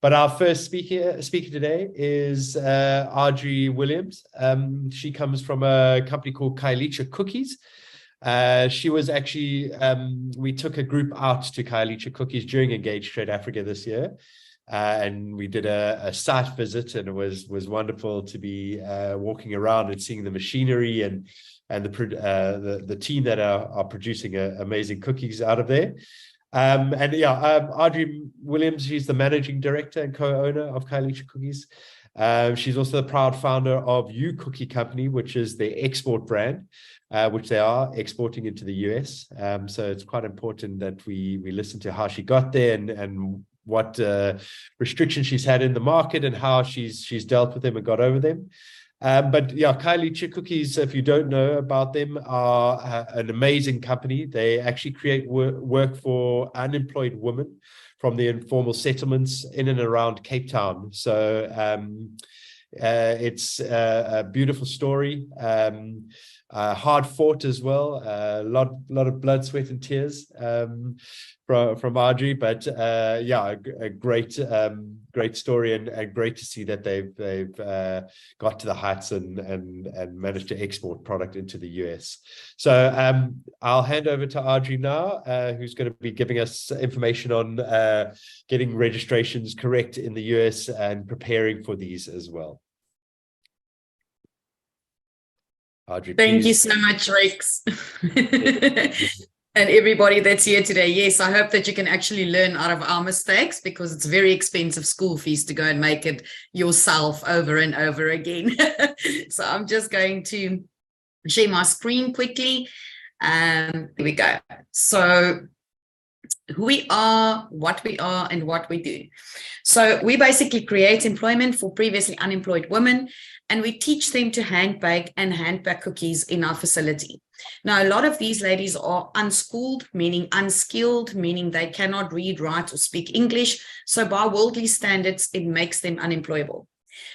But our first speaker today is Adri Williams. She comes from a company called Khayelitsha Cookies. She was actually, we took a group out to Khayelitsha Cookies during Engage Trade Africa this year. And we did a site visit, and it was wonderful to be walking around and seeing the machinery and the team that are producing amazing cookies out of there. Adri Williams, she's the managing director and co-owner of Khayelitsha Cookies. She's also the proud founder of You Cookie Company, which is their export brand, which they are exporting into the US. So it's quite important that we listen to how she got there and what restrictions she's had in the market and how she's dealt with them and got over them. Khayelitsha Cookies, if you don't know about them, are an amazing company. They actually create work for unemployed women from the informal settlements in and around Cape Town. So it's a beautiful story, hard fought as well, a lot of blood, sweat and tears from Adri, but a great story, and great to see that they've got to the heights and managed to export product into the US. So I'll hand over to Adri now, who's going to be giving us information on getting registrations correct in the US and preparing for these as well. Adri, thank you so much, Rex. And everybody that's here today. Yes, I hope that you can actually learn out of our mistakes, because it's very expensive school fees to go and make it yourself over and over again. So I'm just going to share my screen quickly. Here we go. So who we are, what we are, and what we do. So we basically create employment for previously unemployed women, and we teach them to hand bake and hand pack cookies in our facility. Now, a lot of these ladies are unschooled, meaning unskilled, meaning they cannot read, write, or speak English. So by worldly standards, it makes them unemployable.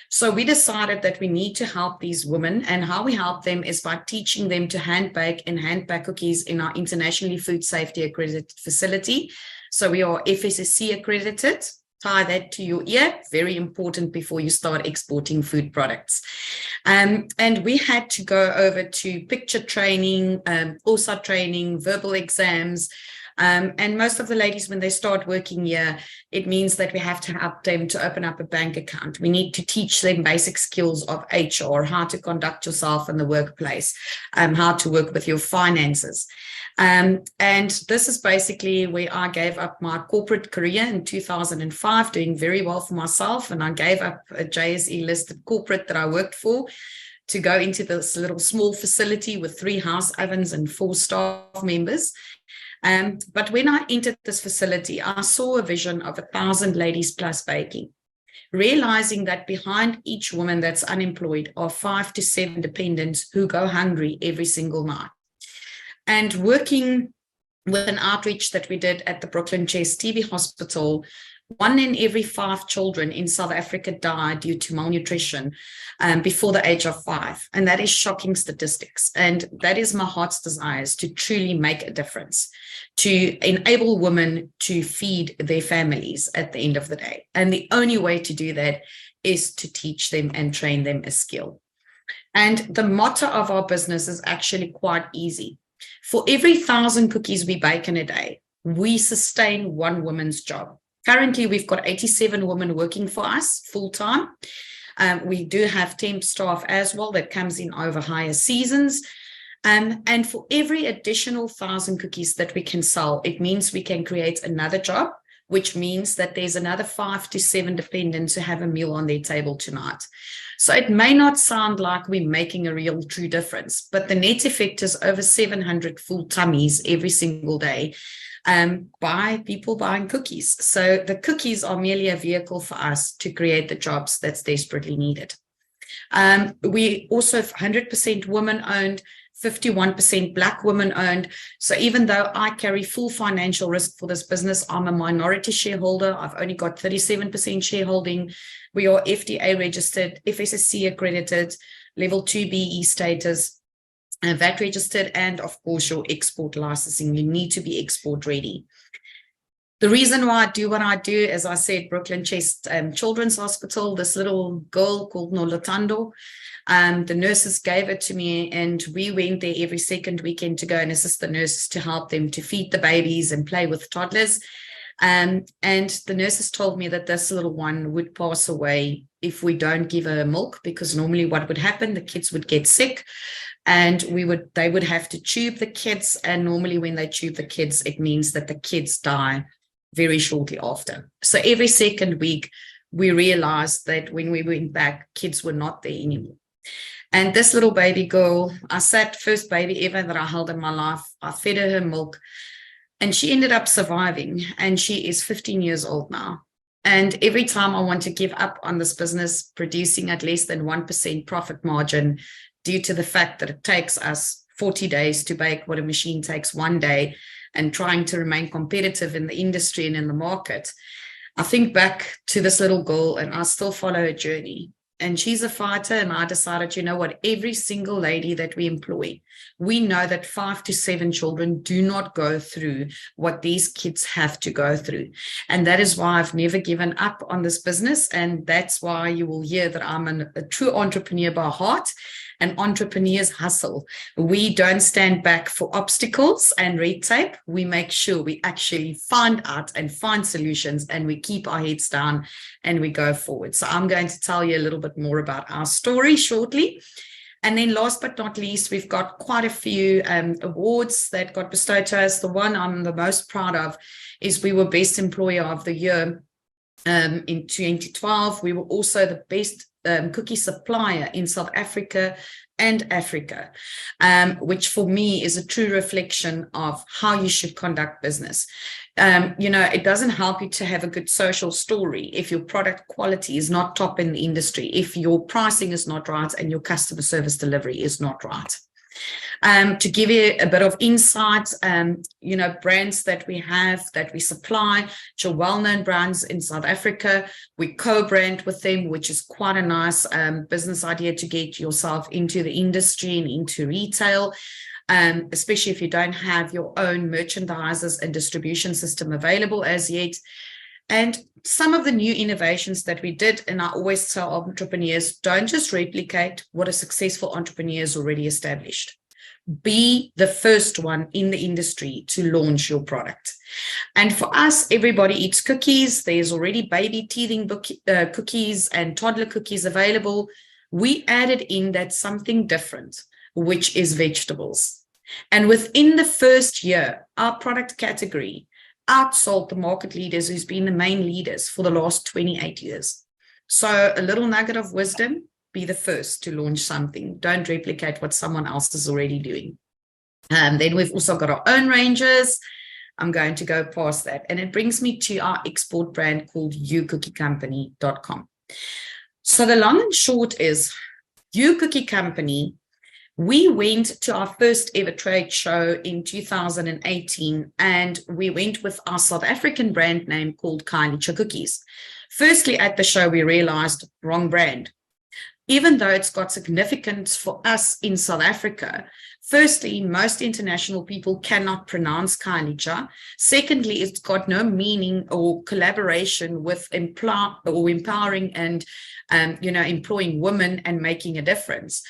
So we decided that we need to help these women, and how we help them is by teaching them to hand bake and hand pack cookies in our internationally food safety accredited facility. So we are FSSC accredited. Tie that to your ear, very important before you start exporting food products. And we had to go over to picture training, OSA training, verbal exams. And most of the ladies, when they start working here, it means that we have to help them to open up a bank account. We need to teach them basic skills of HR, how to conduct yourself in the workplace, how to work with your finances. And this is basically where I gave up my corporate career in 2005, doing very well for myself. And I gave up a JSE listed corporate that I worked for to go into this little small facility with 3 house ovens and 4 staff members. But when I entered this facility, I saw a vision of 1,000 ladies plus baking, realizing that behind each woman that's unemployed are 5 to 7 dependents who go hungry every single night. And working with an outreach that we did at the Brooklyn Chest TB Hospital, 1 in every 5 children in South Africa die due to malnutrition before the age of 5. And that is shocking statistics. And that is my heart's desires, to truly make a difference, to enable women to feed their families at the end of the day. And the only way to do that is to teach them and train them a skill. And the motto of our business is actually quite easy. For every 1,000 cookies we bake in a day, we sustain 1 woman's job. Currently, we've got 87 women working for us full-time. We do have temp staff as well that comes in over higher seasons. And for every additional 1,000 cookies that we can sell, it means we can create another job, which means that there's another 5 to 7 dependents who have a meal on their table tonight. So it may not sound like we're making a real true difference, but the net effect is over 700 full tummies every single day by people buying cookies. So the cookies are merely a vehicle for us to create the jobs that's desperately needed. We also 100% women-owned, 51% Black women-owned. So even though I carry full financial risk for this business, I'm a minority shareholder. I've only got 37% shareholding. We are FDA registered, FSSC accredited, level 2 BE status, VAT registered, and of course your export licensing. You need to be export ready. The reason why I do what I do, as I said, Brooklyn Chest Children's Hospital, this little girl called Nolatando, the nurses gave it to me, and we went there every second weekend to go and assist the nurses to help them to feed the babies and play with toddlers. And the nurses told me that this little one would pass away if we don't give her milk, because normally what would happen, the kids would get sick and they would have to tube the kids. And normally when they tube the kids, it means that the kids die very shortly after. So every second week, we realized that when we went back, kids were not there anymore. And this little baby girl, first baby ever that I held in my life, I fed her milk, and she ended up surviving, and she is 15 years old now. And every time I want to give up on this business, producing at less than 1% profit margin, due to the fact that it takes us 40 days to bake what a machine takes 1 day, and trying to remain competitive in the industry and in the market, I think back to this little girl, and I still follow her journey. And she's a fighter, and I decided, you know what, every single lady that we employ, we know that 5 to 7 children do not go through what these kids have to go through. And that is why I've never given up on this business. And that's why you will hear that I'm a true entrepreneur by heart. And entrepreneurs hustle. We don't stand back for obstacles and red tape. We make sure we actually find out and find solutions, and we keep our heads down and we go forward. So I'm going to tell you a little bit more about our story shortly. And then last but not least, we've got quite a few awards that got bestowed to us. The one I'm the most proud of is we were Best Employer of the Year in 2012. We were also the best cookie supplier in South Africa and Africa, which for me is a true reflection of how you should conduct business. It doesn't help you to have a good social story if your product quality is not top in the industry, if your pricing is not right and your customer service delivery is not right. To give you a bit of insight, brands that we have, that we supply, which are well-known brands in South Africa, we co-brand with them, which is quite a nice business idea to get yourself into the industry and into retail, especially if you don't have your own merchandisers and distribution system available as yet. And some of the new innovations that we did, and I always tell entrepreneurs, don't just replicate what a successful entrepreneur has already established. Be the first one in the industry to launch your product. And for us, everybody eats cookies. There's already baby teething cookies and toddler cookies available. We added in that something different, which is vegetables. And within the first year, our product category outsold the market leaders, who's been the main leaders for the last 28 years. So a little nugget of wisdom: be the first to launch something. Don't replicate what someone else is already doing. Then we've also got our own ranges. I'm going to go past that. And it brings me to our export brand called youcookiecompany.com. So the long and short is, You Cookie Company, we went to our first ever trade show in 2018, and we went with our South African brand name called Khayelitsha Cookies. Firstly, at the show, we realized wrong brand. Even though it's got significance for us in South Africa, firstly, most international people cannot pronounce Khayelitsha. Secondly, it's got no meaning or collaboration with empowering and employing women and making a difference.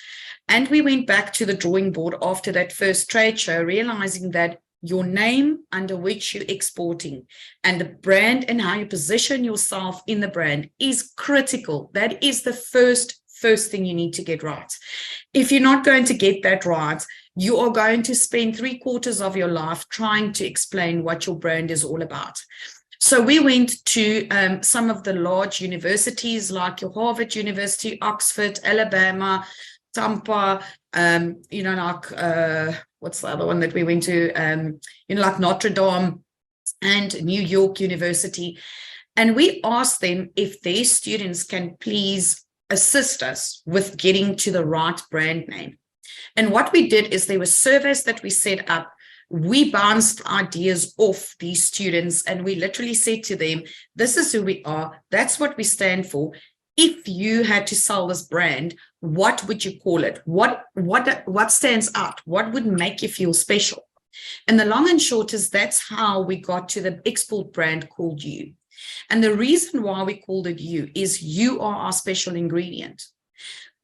And we went back to the drawing board after that first trade show, realizing that your name under which you're exporting and the brand and how you position yourself in the brand is critical. That is the first thing you need to get right. If you're not going to get that right, you are going to spend 3/4 of your life trying to explain what your brand is all about. So we went to some of the large universities like your Harvard University, Oxford, Alabama, Tampa, what's the other one that we went to? Like Notre Dame and New York University. And we asked them if their students can please assist us with getting to the right brand name. And what we did is there were surveys that we set up. We bounced ideas off these students, and we literally said to them, this is who we are. That's what we stand for. If you had to sell this brand, what would you call it? What stands out? What would make you feel special? And the long and short is that's how we got to the export brand called You. And the reason why we called it You is you are our special ingredient.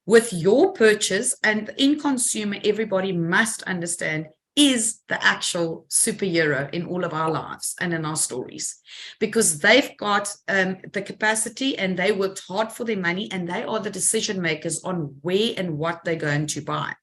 With your purchase, and in consumer, everybody must understand, is the actual superhero in all of our lives and in our stories, because they've got the capacity and they worked hard for their money, and they are the decision makers on where and what they're going to buy.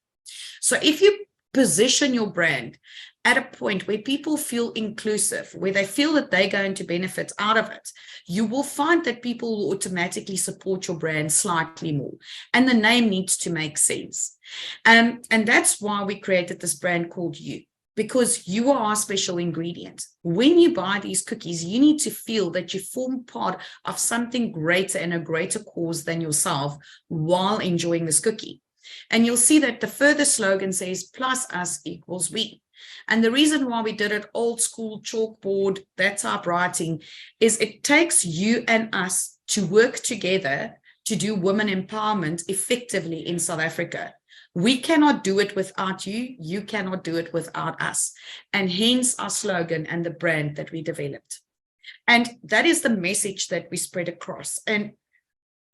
So if you position your brand at a point where people feel inclusive, where they feel that they're going to benefit out of it, you will find that people will automatically support your brand slightly more. And the name needs to make sense. And that's why we created this brand called You, because you are our special ingredient. When you buy these cookies, you need to feel that you form part of something greater and a greater cause than yourself while enjoying this cookie. And you'll see that the further slogan says, plus us equals we. And the reason why we did it old school chalkboard, that type writing, is it takes you and us to work together to do women empowerment effectively in South Africa. We cannot do it without you. You cannot do it without us. And hence our slogan and the brand that we developed. And that is the message that we spread across. And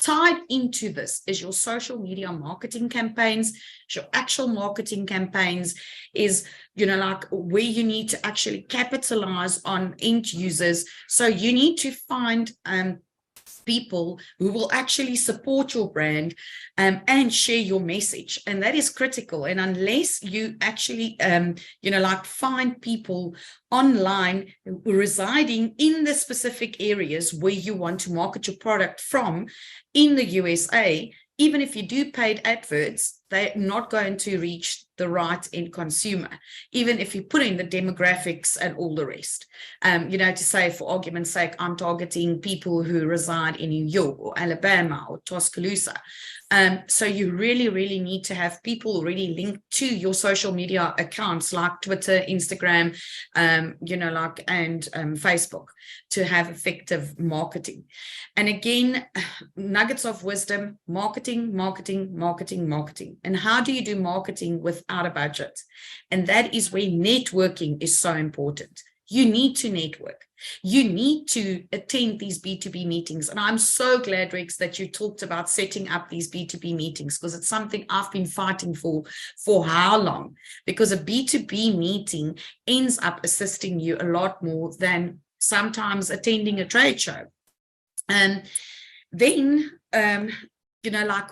tied into this is your social media marketing campaigns, your actual marketing campaigns is, like where you need to actually capitalize on end users. So you need to find people who will actually support your brand and share your message. And that is critical. And unless you actually, find people online residing in the specific areas where you want to market your product from in the USA, even if you do paid adverts, they're not going to reach the right end consumer, even if you put in the demographics and all the rest. To say, for argument's sake, I'm targeting people who reside in New York or Alabama or Tuscaloosa. So you really, really need to have people already linked to your social media accounts like Twitter, Instagram, and Facebook to have effective marketing. And again, nuggets of wisdom: marketing, marketing, marketing, marketing. And how do you do marketing without a budget? And that is where networking is so important. You need to network. You need to attend these B2B meetings. And I'm so glad, Rex, that you talked about setting up these B2B meetings, because it's something I've been fighting for how long? Because a B2B meeting ends up assisting you a lot more than sometimes attending a trade show. And then,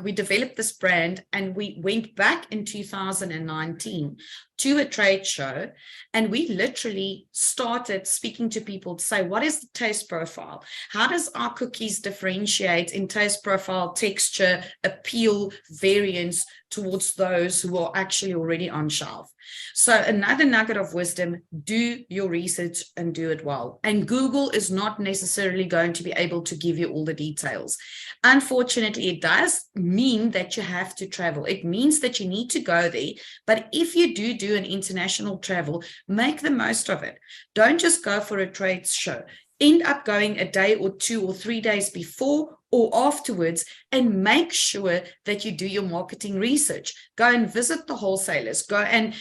we developed this brand, and we went back in 2019 to a trade show, and we literally started speaking to people to say, what is the taste profile? How does our cookies differentiate in taste profile, texture, appeal, variance towards those who are actually already on shelf? So another nugget of wisdom: do your research and do it well. And Google is not necessarily going to be able to give you all the details. Unfortunately, it does mean that you have to travel. It means that you need to go there. But if you do an international travel, make the most of it. Don't just go for a trade show. End up going a day or 2 or 3 days before or afterwards, and make sure that you do your marketing research. Go and visit the wholesalers. Go and,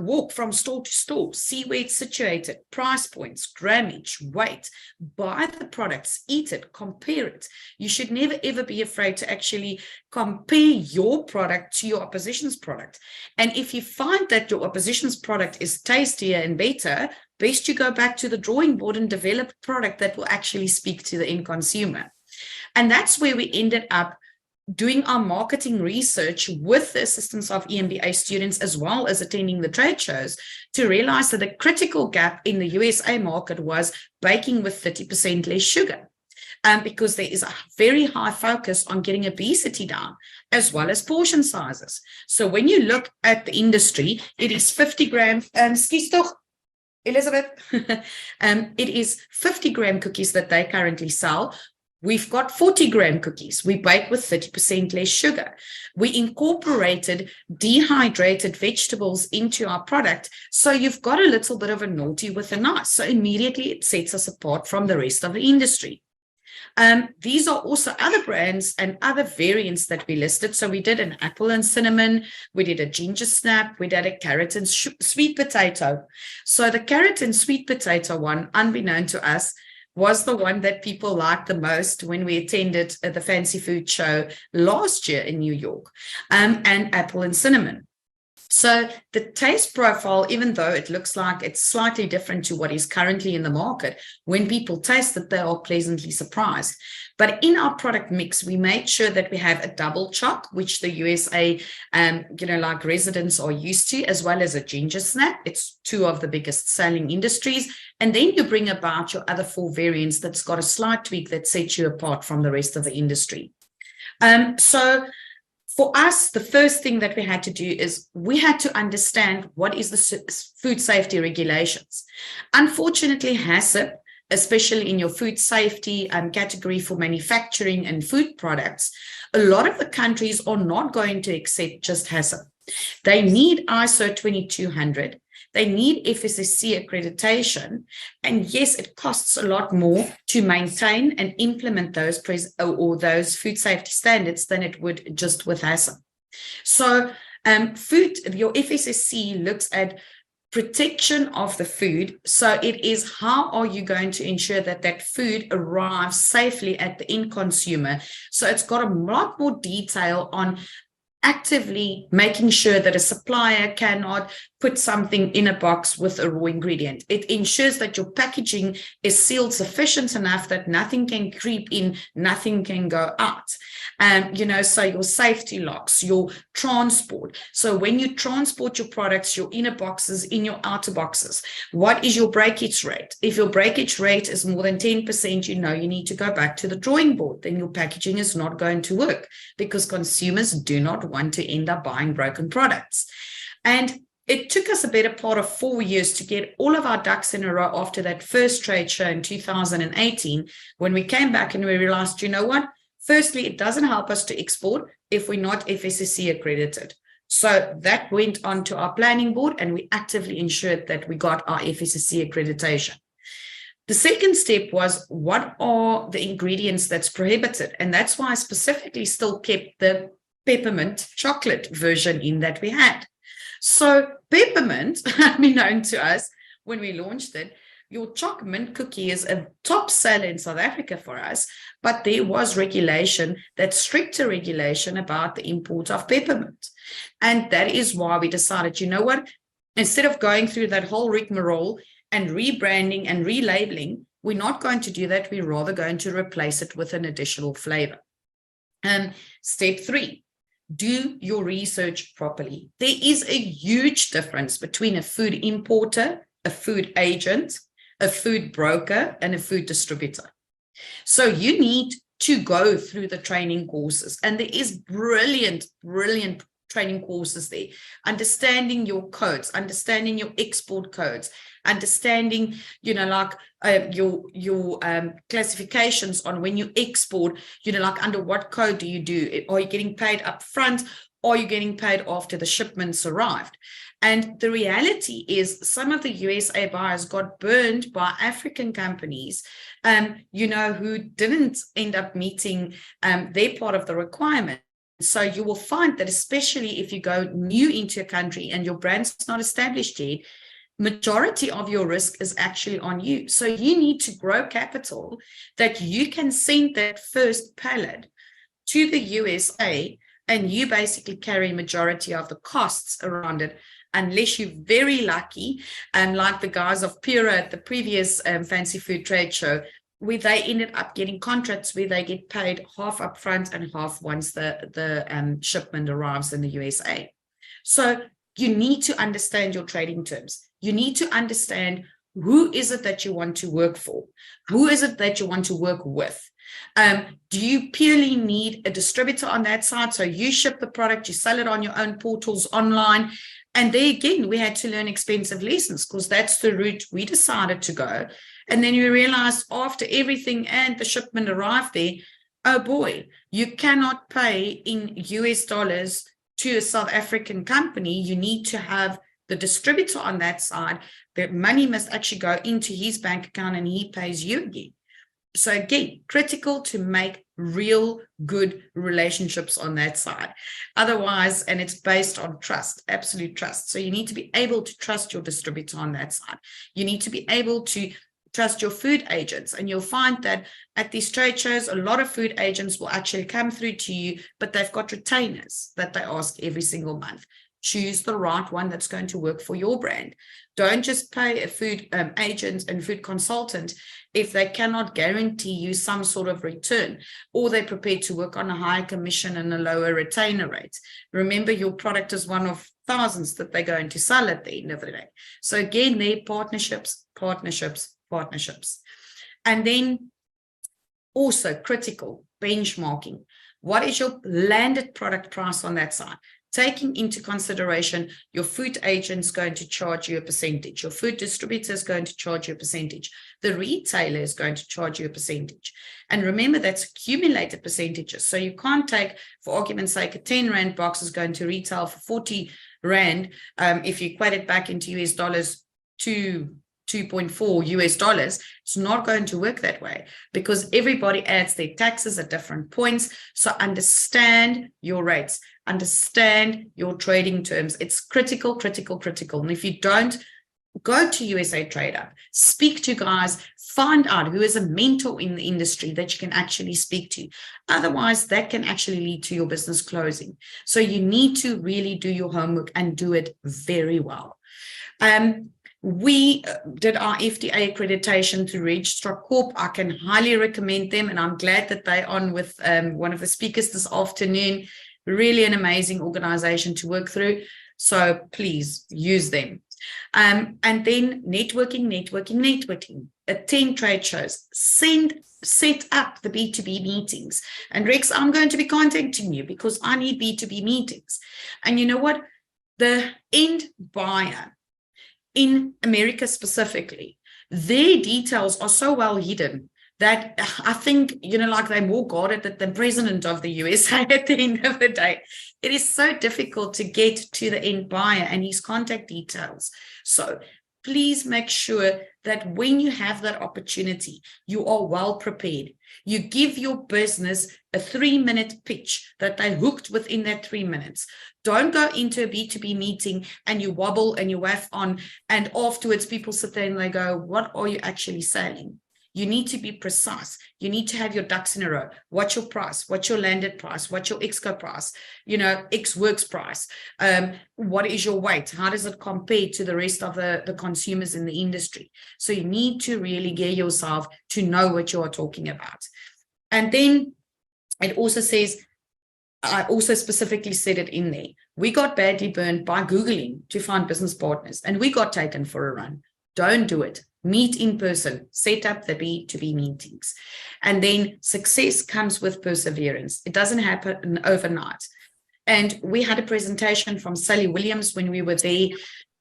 walk from store to store, see where it's situated, price points, grammage, weight, buy the products, eat it, compare it. You should never, ever be afraid to actually compare your product to your opposition's product. And if you find that your opposition's product is tastier and better, best you go back to the drawing board and develop a product that will actually speak to the end consumer. And that's where we ended up doing our marketing research with the assistance of EMBA students, as well as attending the trade shows, to realize that the critical gap in the USA market was baking with 30% less sugar. Because there is a very high focus on getting obesity down, as well as portion sizes. So when you look at the industry, it is 50 grams, Elizabeth, it is 50 gram cookies that they currently sell. We've got 40-gram cookies. We bake with 30% less sugar. We incorporated dehydrated vegetables into our product. So you've got a little bit of a naughty with a nice. So immediately it sets us apart from the rest of the industry. These are also other brands and other variants that we listed. So we did an apple and cinnamon, we did a ginger snap, we did a carrot and sweet potato. So the carrot and sweet potato one, unbeknown to us, was the one that people liked the most when we attended the Fancy Food Show last year in New York, and apple and cinnamon. So the taste profile, even though it looks like it's slightly different to what is currently in the market, when people taste it, they are pleasantly surprised. But in our product mix, we made sure that we have a double choc, which the USA, like residents are used to, as well as a ginger snap. It's two of the biggest selling industries. And then you bring about your other 4 variants that's got a slight tweak that sets you apart from the rest of the industry. So for us, the first thing that we had to do is we had to understand what is the food safety regulations. Unfortunately, HACCP, especially in your food safety category for manufacturing and food products, a lot of the countries are not going to accept just HACCP. They need ISO 2200. They need FSSC accreditation. And yes, it costs a lot more to maintain and implement those those food safety standards than it would just with HACCP. So your FSSC looks at protection of the food. So it is, how are you going to ensure that that food arrives safely at the end consumer? So it's got a lot more detail on actively making sure that a supplier cannot put something in a box with a raw ingredient. It ensures that your packaging is sealed sufficient enough that nothing can creep in, nothing can go out. So your safety locks, your transport. So when you transport your products, your inner boxes, in your outer boxes, what is your breakage rate? If your breakage rate is more than 10%, you need to go back to the drawing board. Then your packaging is not going to work, because consumers do not want to end up buying broken products. And it took us a better part of 4 years to get all of our ducks in a row after that first trade show in 2018, when we came back and we realized, what? Firstly, it doesn't help us to export if we're not FSSC accredited. So that went on to our planning board, and we actively ensured that we got our FSSC accreditation. The second step was, what are the ingredients that's prohibited? And that's why I specifically still kept the peppermint chocolate version in that we had. So peppermint, known to us when we launched it, your chocolate mint cookie is a top seller in South Africa for us, but there was regulation, that stricter regulation about the import of peppermint. And that is why we decided, instead of going through that whole rigmarole and rebranding and relabeling, we're not going to do that. We're rather going to replace it with an additional flavor. Step 3. Do your research properly. There is a huge difference between a food importer, a food agent, a food broker, and a food distributor. So you need to go through the training courses, and there is brilliant training courses there. Understanding your codes, understanding your export codes, understanding, your classifications on when you export, under what code do you do it? Are you getting paid up front? Or are you getting paid after the shipments arrived? And the reality is, some of the USA buyers got burned by African companies, who didn't end up meeting their part of the requirement. So you will find that, especially if you go new into a country and your brand's not established yet, majority of your risk is actually on you. So you need to grow capital that you can send that first pallet to the USA, and you basically carry majority of the costs around it, unless you're very lucky, like the guys of Pura at the previous Fancy Food Trade Show, where they ended up getting contracts where they get paid half up front and half once the shipment arrives in the USA. So you need to understand your trading terms. You need to understand, who is it that you want to work for? Who is it that you want to work with? Do you purely need a distributor on that side? So you ship the product, you sell it on your own portals online. And there again, we had to learn expensive lessons, because that's the route we decided to go. And then we realized, after everything and the shipment arrived there, oh boy, you cannot pay in US dollars to a South African company. You need to have the distributor on that side. The money must actually go into his bank account, and he pays you again. So again, critical to make real good relationships on that side. Otherwise, and it's based on trust, absolute trust. So you need to be able to trust your distributor on that side. You need to be able to trust your food agents. And you'll find that at these trade shows, a lot of food agents will actually come through to you, but they've got retainers that they ask every single month. Choose the right one that's going to work for your brand. Don't just pay a food agent and food consultant if they cannot guarantee you some sort of return, or they're prepared to work on a higher commission and a lower retainer rate. Remember, your product is one of thousands that they're going to sell at the end of the day. So again, they're partnerships. And then also critical benchmarking. What is your landed product price on that side? Taking into consideration your food agent's going to charge you a percentage, your food distributor is going to charge you a percentage, the retailer is going to charge you a percentage. And remember, that's accumulated percentages. So you can't take, for argument's sake, a 10 Rand box is going to retail for 40 Rand. If you equate it back into US dollars to 2.4 US dollars, it's not going to work that way because everybody adds their taxes at different points. So understand your rates, understand your trading terms. It's critical. And if you don't, go to USA Trade Up, speak to guys, find out who is a mentor in the industry that you can actually speak to. Otherwise, that can actually lead to your business closing. So you need to really do your homework and do it very well. We did our FDA accreditation through Registrar Corp. I can highly recommend them, and I'm glad that they're on with one of the speakers this afternoon. Really an amazing organization to work through. So please use them. And then networking. Attend trade shows. Set up the B2B meetings. And Rex, I'm going to be contacting you because I need B2B meetings. And you know what? The end buyer, in America specifically, their details are so well hidden that I think, like they're more guarded than the president of the USA at the end of the day. It is so difficult to get to the end buyer and his contact details. So please make sure that when you have that opportunity, you are well prepared. You give your business a 3-minute pitch that they hooked within that 3 minutes. Don't go into a B2B meeting and you wobble and you waff on, and afterwards people sit there and they go, what are you actually selling? You need to be precise. You need to have your ducks in a row. What's your price? What's your landed price? What's your exco price? X works price. What is your weight? How does it compare to the rest of the consumers in the industry? So you need to really gear yourself to know what you are talking about. And then it also says, I also specifically said it in there, we got badly burned by Googling to find business partners, and we got taken for a run. Don't do it. Meet in person, set up the B2B meetings. And then success comes with perseverance. It doesn't happen overnight. And we had a presentation from Sally Williams when we were there,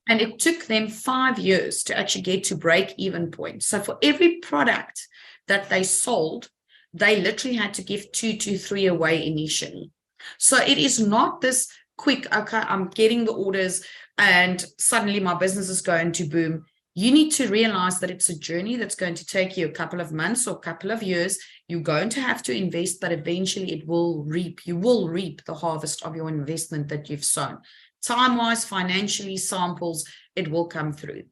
and it took them 5 years to actually get to break-even point. So for every product that they sold, they literally had to give 2 to 3 away initially. So it is not this quick, okay, I'm getting the orders and suddenly my business is going to boom. You need to realize that it's a journey that's going to take you a couple of months or a couple of years. You're going to have to invest, but eventually it will reap. You will reap the harvest of your investment that you've sown. Time-wise, financially, samples, it will come through.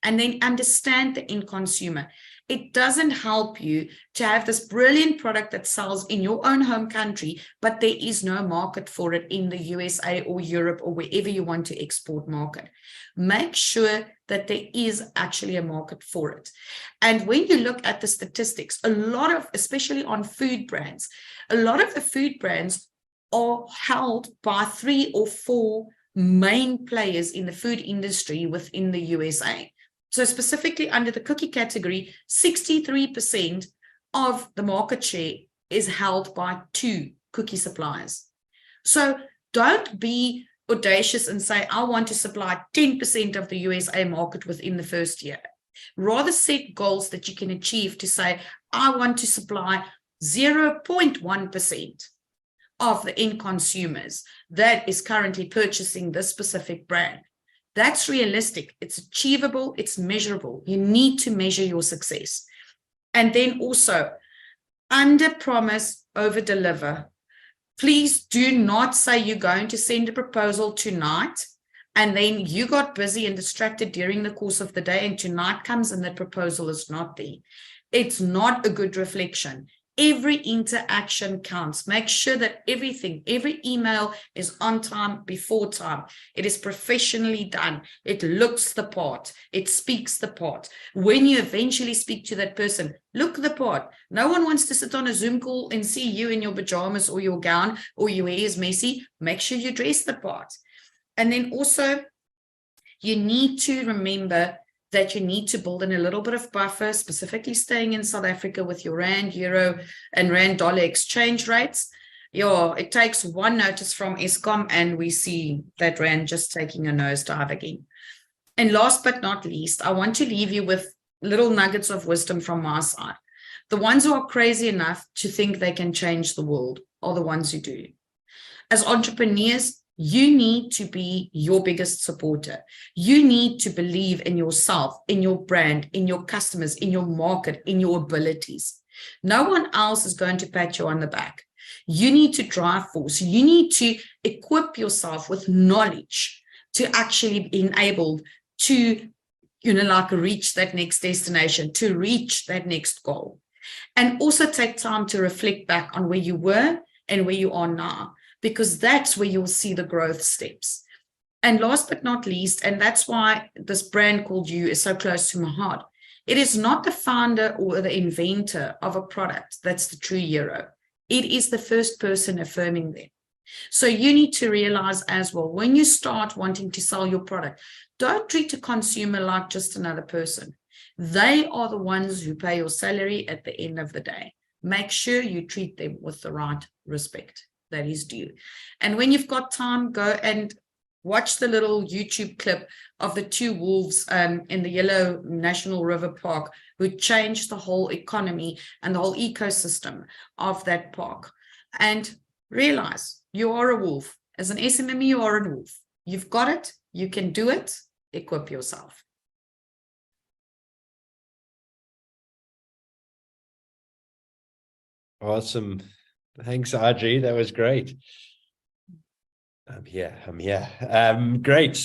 And then understand the end consumer. It doesn't help you to have this brilliant product that sells in your own home country, but there is no market for it in the USA or Europe or wherever you want to export market. Make sure that there is actually a market for it. And when you look at the statistics, a lot of, especially on food brands, a lot of the food brands are held by 3 or 4 main players in the food industry within the USA. So specifically under the cookie category, 63% of the market share is held by 2 cookie suppliers. So don't be audacious and say, I want to supply 10% of the USA market within the first year. Rather set goals that you can achieve to say, I want to supply 0.1% of the end consumers that is currently purchasing this specific brand. That's realistic. It's achievable. It's measurable. You need to measure your success. And then also under promise, over deliver. Please do not say you're going to send a proposal tonight and then you got busy and distracted during the course of the day, and tonight comes and that proposal is not there. It's not a good reflection. Every interaction counts. Make sure that everything, every email is on time, before time. It is professionally done. It looks the part. It speaks the part. When you eventually speak to that person, look the part. No one wants to sit on a Zoom call and see you in your pajamas or your gown or your hair is messy. Make sure you dress the part. And then also, you need to remember that you need to build in a little bit of buffer, specifically staying in South Africa with your Rand, Euro, and Rand dollar exchange rates. It takes one notice from Eskom and we see that Rand just taking a nosedive again. And last but not least, I want to leave you with little nuggets of wisdom from my side. The ones who are crazy enough to think they can change the world are the ones who do. As entrepreneurs, you need to be your biggest supporter. You need to believe in yourself, in your brand, in your customers, in your market, in your abilities. No one else is going to pat you on the back. You need to drive force. You need to equip yourself with knowledge to actually be enabled to, reach that next destination, to reach that next goal. And also take time to reflect back on where you were and where you are now, because that's where you'll see the growth steps. And last but not least, and that's why this brand called You is so close to my heart, it is not the founder or the inventor of a product that's the true hero. It is the first person affirming them. So you need to realize as well, when you start wanting to sell your product, don't treat a consumer like just another person. They are the ones who pay your salary at the end of the day. Make sure you treat them with the right respect that is due. And when you've got time, go and watch the little YouTube clip of the two wolves in the Yellow National River Park who changed the whole economy and the whole ecosystem of that park. And realize you are a wolf. As an SMME, you are a wolf. You've got it. You can do it. Equip yourself. Awesome. Thanks, Adri. That was great. I'm here. Great.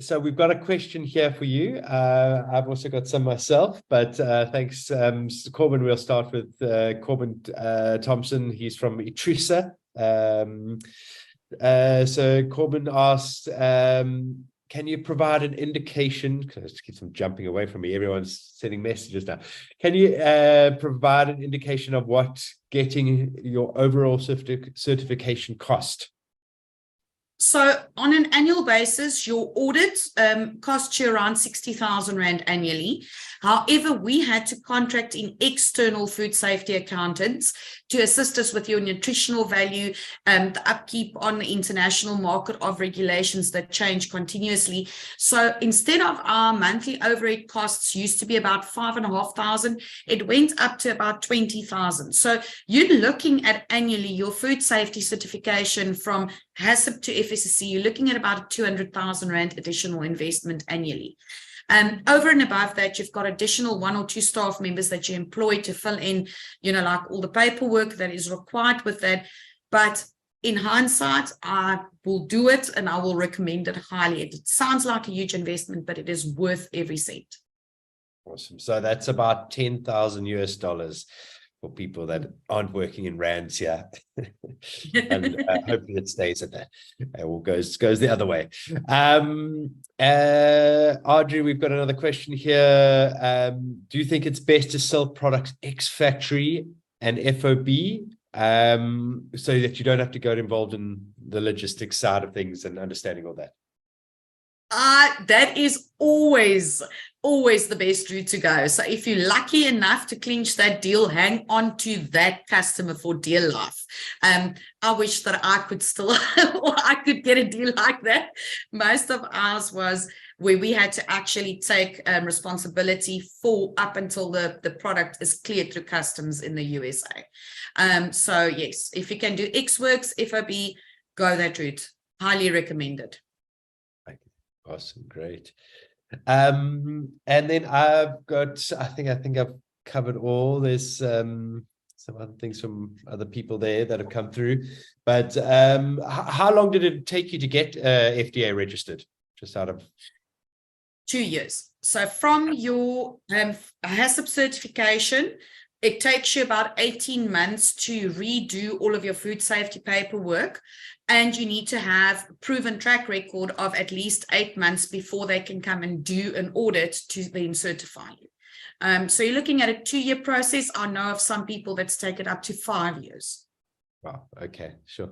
So we've got a question here for you. I've also got some myself, but thanks, Corbin. We'll start with Corbin Thompson. He's from Itrisa. So Corbin asked, can you provide an indication, because it keeps them jumping away from me, everyone's sending messages now. Can you provide an indication of what getting your overall certification cost? So on an annual basis, your audit costs you around 60,000 Rand annually. However, we had to contract in external food safety accountants to assist us with your nutritional value, the upkeep on the international market of regulations that change continuously. So instead of our monthly overhead costs used to be about 5,500, it went up to about 20,000. So you're looking at annually your food safety certification from HACCP to FSSC, you're looking at about 200,000 Rand additional investment annually. Over and above that, you've got additional 1 or 2 staff members that you employ to fill in, like all the paperwork that is required with that. But in hindsight, I will do it and I will recommend it highly. It sounds like a huge investment, but it is worth every cent. Awesome. So that's about $10,000 for people that aren't working in rands here. And hopefully it stays at that or goes the other way. Adri, we've got another question here. Do you think it's best to sell products ex-factory and FOB so that you don't have to get involved in the logistics side of things and understanding all that? That is always the best route to go. So if you're lucky enough to clinch that deal, hang on to that customer for dear life. I wish that I could still, or I could get a deal like that. Most of ours was where we had to actually take responsibility for up until the product is cleared through customs in the USA. So yes, if you can do X-Works, FOB, go that route. Highly recommended. Awesome, great. And then I've got, I think I've covered all. There's some other things from other people there that have come through. But how long did it take you to get FDA registered? Just out of 2 years. So from your HACCP certification, it takes you about 18 months to redo all of your food safety paperwork. And you need to have a proven track record of at least 8 months before they can come and do an audit to then certify you. So you're looking at a 2-year process. I know of some people that's taken up to 5 years. wow, okay, sure.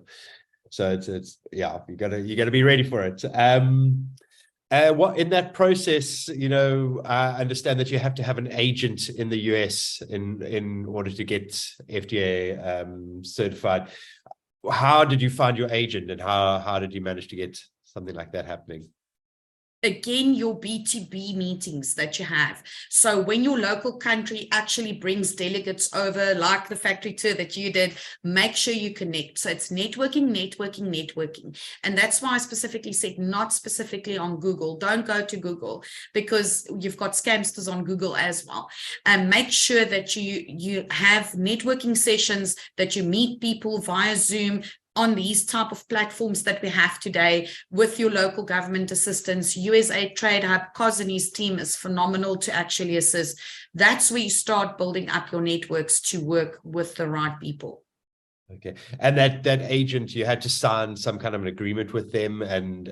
So it's yeah, you gotta be ready for it. What in that process, I understand that you have to have an agent in the US in order to get FDA certified. How did you find your agent, and how did you manage to get something like that happening? Again, your B2B meetings that you have. So when your local country actually brings delegates over, like the factory tour that you did, make sure you connect. So it's networking. And that's why I specifically said not specifically on Google. Don't go to Google, because you've got scamsters on Google as well. And make sure that you have networking sessions, that you meet people via Zoom, on these type of platforms that we have today with your local government assistance. USA Trade Hub, Cos and his team is phenomenal to actually assist. That's where you start building up your networks to work with the right people. Okay, and that agent, you had to sign some kind of an agreement with them, and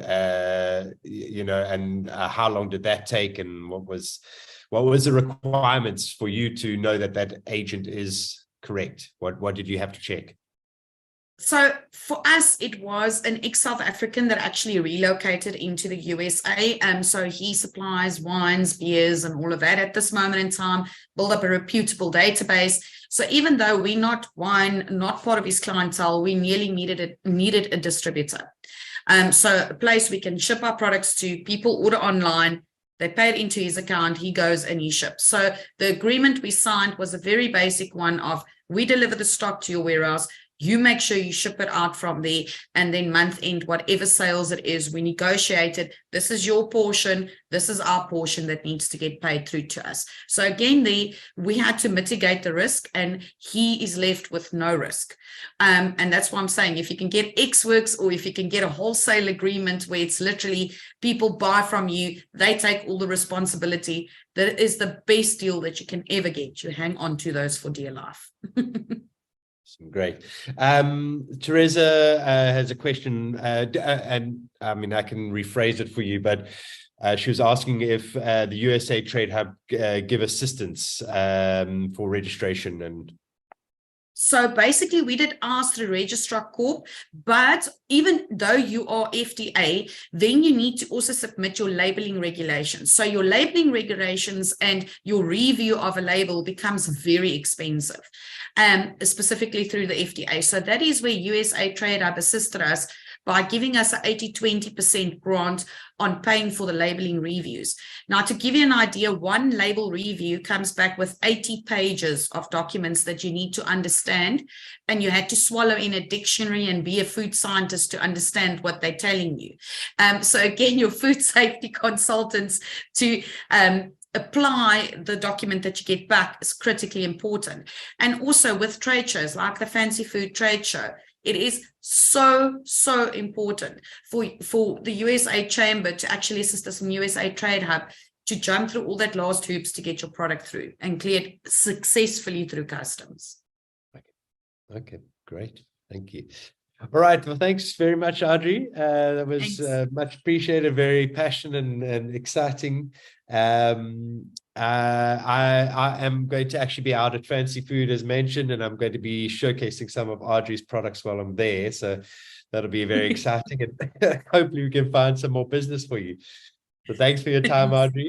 how long did that take, and what was the requirements for you to know that agent is correct? What did you have to check? So for us, it was an ex-South African that actually relocated into the USA. So he supplies wines, beers, and all of that at this moment in time, build up a reputable database. So even though we're not wine, not part of his clientele, we nearly needed a distributor. So a place we can ship our products to, people order online, they pay it into his account, he goes and he ships. So the agreement we signed was a very basic one of, we deliver the stock to your warehouse, you make sure you ship it out from there, and then month end, whatever sales it is, we negotiated, this is your portion, this is our portion that needs to get paid through to us. So again, we had to mitigate the risk, and he is left with no risk. And that's why I'm saying, if you can get X Works, or if you can get a wholesale agreement where it's literally people buy from you, they take all the responsibility, that is the best deal that you can ever get. You hang on to those for dear life. Great. Teresa has a question, and I mean, I can rephrase it for you, but she was asking if the USA Trade Hub give assistance for registration. And so basically, we did ask the Registrar Corp, but even though you are FDA, then you need to also submit your labeling regulations. So your labeling regulations and your review of a label becomes very expensive, specifically through the FDA. So that is where USA Trade Hub assisted us by giving us an 80-20% grant on paying for the labeling reviews. Now, to give you an idea, one label review comes back with 80 pages of documents that you need to understand, and you had to swallow in a dictionary and be a food scientist to understand what they're telling you. So again, your food safety consultants to apply the document that you get back is critically important. And also with trade shows like the Fancy Food Trade Show, it is so important for the USA Chamber to actually assist us in USA Trade Hub to jump through all that last hoops to get your product through and clear it successfully through customs. Okay, great. Thank you. All right. Well, thanks very much, Adri. That was much appreciated, very passionate and exciting. I am going to actually be out at Fancy Food, as mentioned, and I'm going to be showcasing some of Adri's products while I'm there. So that'll be very exciting, and hopefully we can find some more business for you. So thanks for your time, Adri.